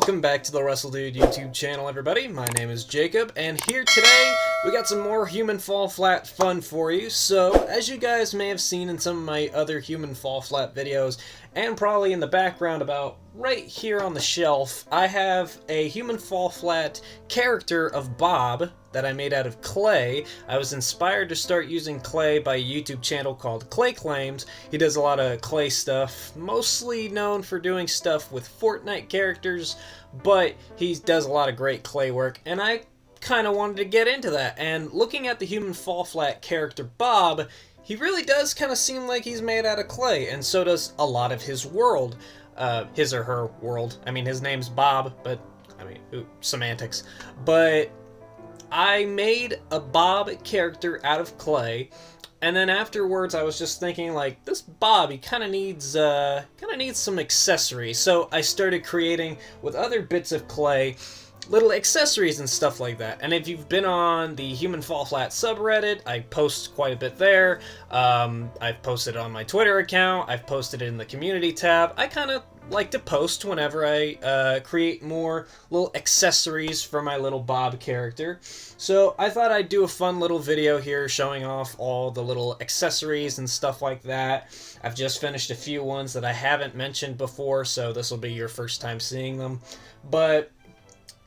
Welcome back to the WRESTLEDUDE YouTube channel, everybody. My name is Jacob, and here today we got some more human fall flat fun for you. So, as you guys may have seen in some of my other human fall flat videos, and probably in the background about right here on the shelf, I have a human fall flat character of Bob that I made out of clay. I was inspired to start using clay by a YouTube channel called Clay Claims. He does a lot of clay stuff, mostly known for doing stuff with Fortnite characters, but he does a lot of great clay work, and I kind of wanted to get into that. And looking at the human fall flat character Bob, he really does kind of seem like he's made out of clay, and so does a lot of his world. His or her world. I mean, his name's Bob, but, I mean, semantics. But I made a Bob character out of clay, and then afterwards I was just thinking, like, this Bob, he kind of needs some accessories. So I started creating, with other bits of clay, little accessories and stuff like that. And if you've been on the Human Fall Flat subreddit, I post quite a bit there. I've posted it on my Twitter account. I've posted it in the community tab. I kind of like to post whenever I create more little accessories for my little Bob character. So I thought I'd do a fun little video here showing off all the little accessories and stuff like that. I've just finished a few ones that I haven't mentioned before, so this will be your first time seeing them. But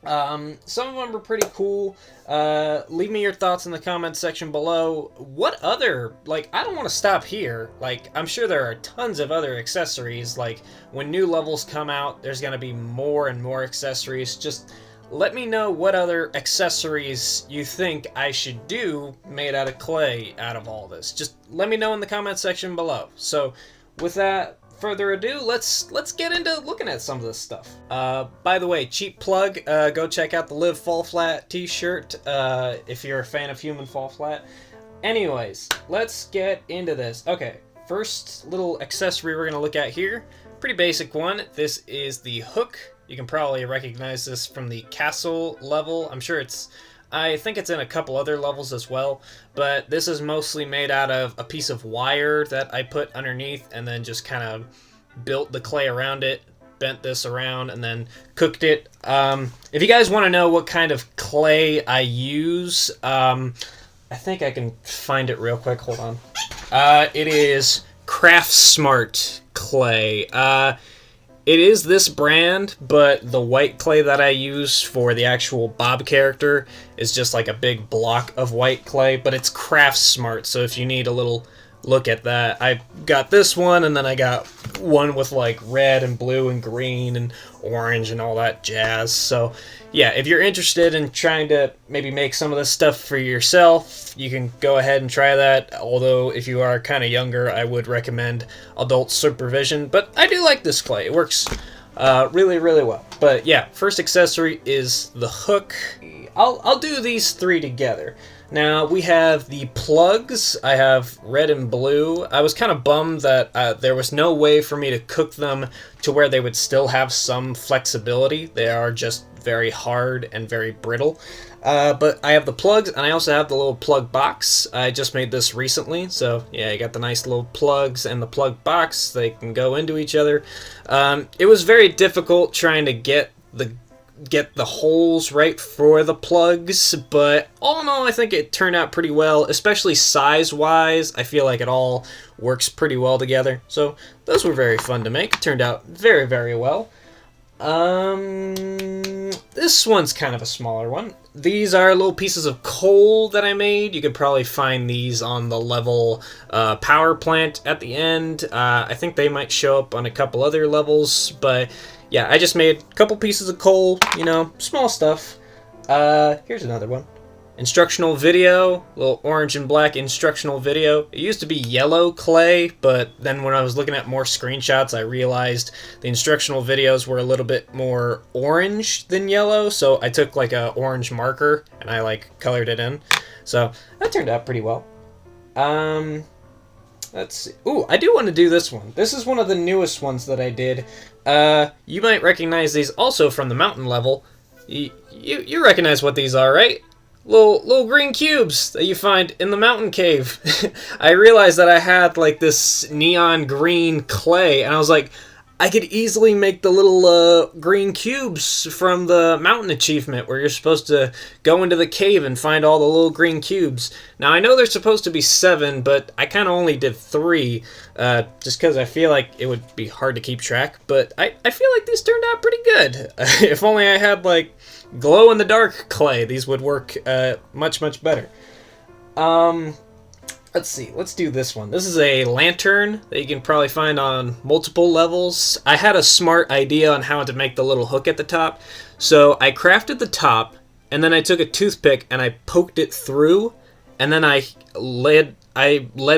some of them are pretty cool. Leave me your thoughts in the comments section below. What other, like, I don't want to stop here. Like, I'm sure there are tons of other accessories. Like, when new levels come out, there's going to be more and more accessories. Just let me know what other accessories you think I should do made out of clay out of all this. Just let me know in the comments section below. So, with that further ado, let's get into looking at some of this stuff. By the way, cheap plug, go check out the Live Fall Flat t-shirt if you're a fan of Human Fall Flat. Anyways, let's get into this. Okay, first little accessory we're gonna look at here, pretty basic one. This is the hook. You can probably recognize this from the castle level. I'm sure I think it's in a couple other levels as well, but this is mostly made out of a piece of wire that I put underneath and then just kind of built the clay around it, bent this around, and then cooked it. If you guys want to know what kind of clay I use, I think I can find it real quick. Hold on. It is Craft Smart clay. It is this brand, but the white clay that I use for the actual Bob character is just like a big block of white clay, but it's Craft Smart, so if you need a little look at that, I got this one, and then I got one with like red and blue and green and orange and all that jazz. So yeah, if you're interested in trying to maybe make some of this stuff for yourself, you can go ahead and try that. Although if you are kind of younger, I would recommend adult supervision, but I do like this clay. It works really, really well. But yeah, first accessory is the hook. I'll do these three together. Now, we have the plugs. I have red and blue. I was kind of bummed that there was no way for me to cook them to where they would still have some flexibility. They are just very hard and very brittle. But I have the plugs, and I also have the little plug box. I just made this recently, so yeah, you got the nice little plugs and the plug box. They can go into each other. It was very difficult trying to get the holes right for the plugs, but all in all, I think it turned out pretty well, especially size-wise. I feel like it all works pretty well together, so those were very fun to make. It turned out very, very well. This one's kind of a smaller one. These are little pieces of coal that I made. You could probably find these on the level power plant at the end. I think they might show up on a couple other levels, but yeah, I just made a couple pieces of coal, you know, small stuff. Here's another one. Instructional video, little orange and black instructional video. It used to be yellow clay, but then when I was looking at more screenshots, I realized the instructional videos were a little bit more orange than yellow, so I took like a orange marker and I like colored it in. So that turned out pretty well. Let's see. Ooh, I do want to do this one. This is one of the newest ones that I did. You might recognize these also from the mountain level. You recognize what these are, right? Little green cubes that you find in the mountain cave. I realized that I had like this neon green clay, and I was like, I could easily make the little green cubes from the mountain achievement where you're supposed to go into the cave and find all the little green cubes. Now, I know there's supposed to be 7, but I kind of only did 3, just because I feel like it would be hard to keep track. But I feel like these turned out pretty good. If only I had, like, glow-in-the-dark clay, these would work much, much better. Let's see, let's do this one. This is a lantern that you can probably find on multiple levels. I had a smart idea on how to make the little hook at the top. So I crafted the top, and then I took a toothpick and I poked it through, and then I led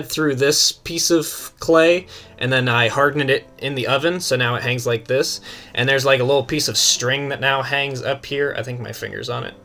through this piece of clay, and then I hardened it in the oven, so now it hangs like this. And there's like a little piece of string that now hangs up here. I think my finger's on it.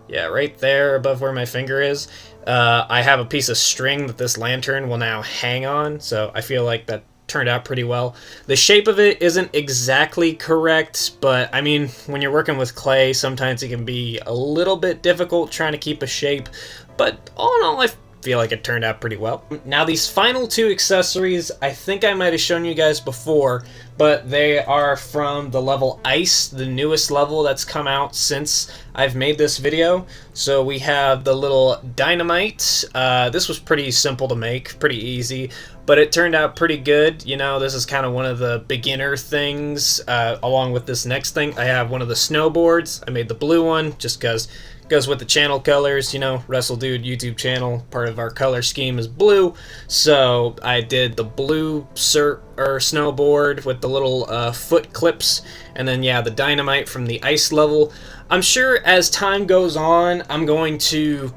Yeah, right there above where my finger is. I have a piece of string that this lantern will now hang on, so I feel like that turned out pretty well. The shape of it isn't exactly correct, but I mean, when you're working with clay, sometimes it can be a little bit difficult trying to keep a shape, but all in all, I feel like it turned out pretty well. Now, these final 2 accessories, I think I might have shown you guys before, but they are from the level Ice, the newest level that's come out since I've made this video. So we have the little dynamite. This was pretty simple to make, pretty easy, but it turned out pretty good. You know, this is kind of one of the beginner things, along with this next thing. I have one of the snowboards. I made the blue one just because goes with the channel colors, you know, WRESTLEDUDE YouTube channel, part of our color scheme is blue, so I did the blue snowboard with the little foot clips, and then yeah, the dynamite from the ice level. I'm sure as time goes on, I'm going to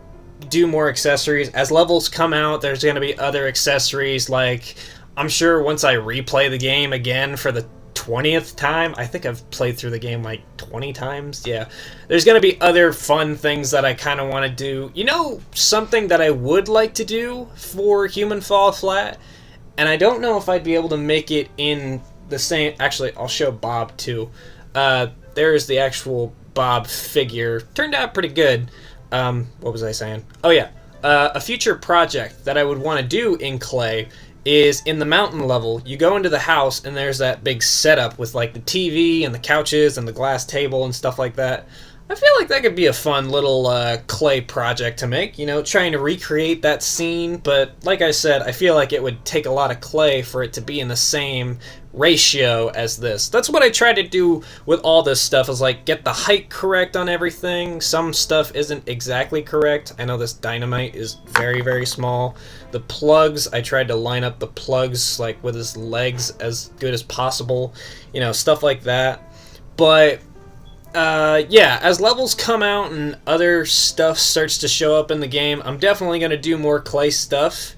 do more accessories. As levels come out, there's going to be other accessories, like, I'm sure once I replay the game again for the 20th time, I think I've played through the game like 20 times, yeah, there's gonna be other fun things that I kind of want to do. You know, something that I would like to do for Human Fall Flat, and I don't know if I'd be able to make it in the same, actually I'll show Bob too. There's the actual Bob figure, turned out pretty good. What was I saying? Oh yeah, a future project that I would want to do in clay is in the mountain level. You go into the house and there's that big setup with like the TV and the couches and the glass table and stuff like that. I feel like that could be a fun little clay project to make, you know, trying to recreate that scene, but like I said, I feel like it would take a lot of clay for it to be in the same ratio as this. That's what I try to do with all this stuff, is like get the height correct on everything. Some stuff isn't exactly correct. I know this dynamite is very, very small. The plugs, I tried to line up the plugs like with his legs as good as possible, you know, stuff like that. But yeah, as levels come out and other stuff starts to show up in the game, I'm definitely going to do more clay stuff.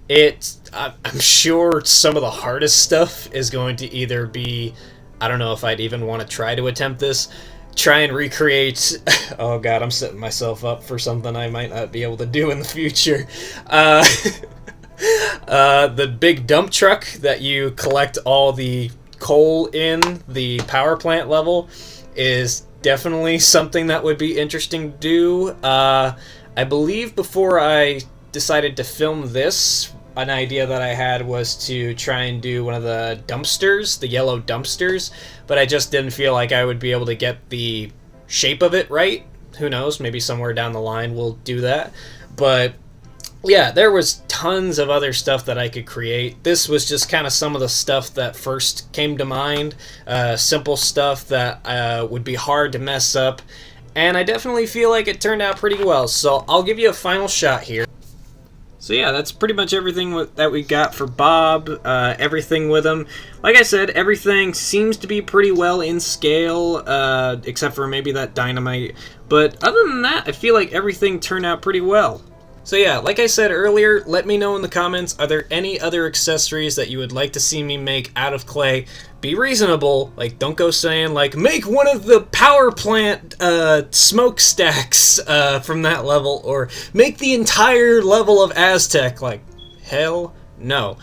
I'm sure some of the hardest stuff is going to either be, I don't know if I'd even want to try to attempt this, try and recreate, oh god, I'm setting myself up for something I might not be able to do in the future. The big dump truck that you collect all the coal in, the power plant level, is definitely something that would be interesting to do. I believe before I decided to film this, an idea that I had was to try and do one of the dumpsters, the yellow dumpsters, but I just didn't feel like I would be able to get the shape of it right. Who knows, maybe somewhere down the line we'll do that. But yeah, there was tons of other stuff that I could create. This was just kind of some of the stuff that first came to mind. Simple stuff that would be hard to mess up. And I definitely feel like it turned out pretty well. So I'll give you a final shot here. So yeah, that's pretty much everything that we got for Bob, everything with him. Like I said, everything seems to be pretty well in scale, except for maybe that dynamite. But other than that, I feel like everything turned out pretty well. So yeah, like I said earlier, let me know in the comments, are there any other accessories that you would like to see me make out of clay? Be reasonable, like don't go saying like, make one of the power plant smokestacks from that level, or make the entire level of Aztec. Like, hell no.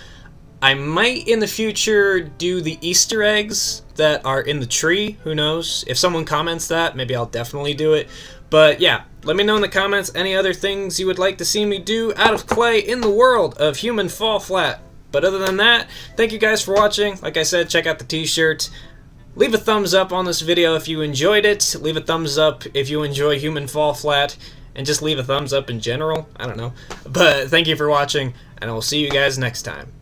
I might in the future do the Easter eggs that are in the tree, who knows? If someone comments that, maybe I'll definitely do it. But yeah, let me know in the comments any other things you would like to see me do out of clay in the world of Human Fall Flat. But other than that, thank you guys for watching. Like I said, check out the t-shirt. Leave a thumbs up on this video if you enjoyed it. Leave a thumbs up if you enjoy Human Fall Flat. And just leave a thumbs up in general. I don't know. But thank you for watching, and I will see you guys next time.